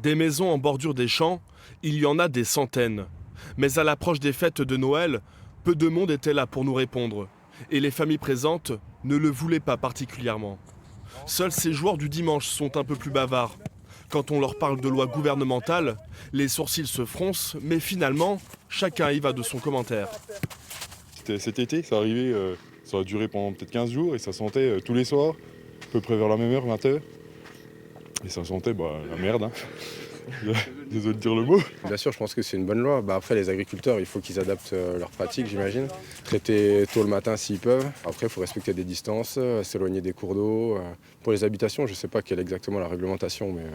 Des maisons en bordure des champs, il y en a des centaines. Mais à l'approche des fêtes de Noël, peu de monde était là pour nous répondre. Et les familles présentes ne le voulaient pas particulièrement. Seuls ces joueurs du dimanche sont un peu plus bavards. Quand on leur parle de loi gouvernementale, les sourcils se froncent, mais finalement, chacun y va de son commentaire. C'était cet été, ça arrivait, ça a duré pendant peut-être 15 jours et ça sentait tous les soirs, à peu près vers la même heure, 20h. Et ça sentait la merde, hein. Désolé de dire le mot. Bien sûr, je pense que c'est une bonne loi. Après, les agriculteurs, il faut qu'ils adaptent leurs pratiques, j'imagine. Traiter tôt le matin s'ils peuvent. Après, il faut respecter des distances, s'éloigner des cours d'eau. Pour les habitations, je ne sais pas quelle est exactement la réglementation, mais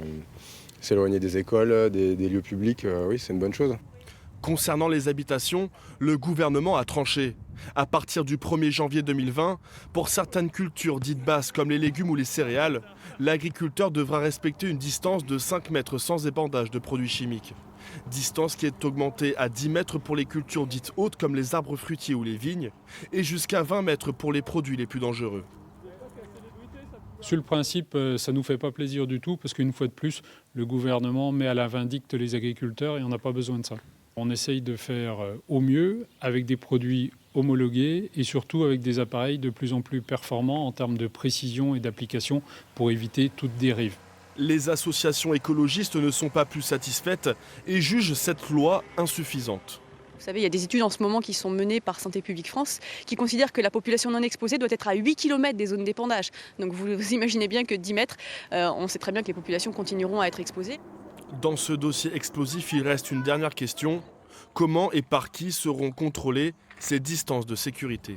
s'éloigner des écoles, des lieux publics, oui, c'est une bonne chose. Concernant les habitations, le gouvernement a tranché. À partir du 1er janvier 2020, pour certaines cultures dites basses comme les légumes ou les céréales, l'agriculteur devra respecter une distance de 5 mètres sans épandage de produits chimiques. Distance qui est augmentée à 10 mètres pour les cultures dites hautes comme les arbres fruitiers ou les vignes, et jusqu'à 20 mètres pour les produits les plus dangereux. Sur le principe, ça ne nous fait pas plaisir du tout parce qu'une fois de plus, le gouvernement met à la vindicte les agriculteurs et on n'a pas besoin de ça. On essaye de faire au mieux avec des produits homologués et surtout avec des appareils de plus en plus performants en termes de précision et d'application pour éviter toute dérive. Les associations écologistes ne sont pas plus satisfaites et jugent cette loi insuffisante. Vous savez, il y a des études en ce moment qui sont menées par Santé publique France qui considèrent que la population non exposée doit être à 8 km des zones d'épandage. Donc vous imaginez bien que 10 mètres, on sait très bien que les populations continueront à être exposées. Dans ce dossier explosif, il reste une dernière question. Comment et par qui seront contrôlées ces distances de sécurité ?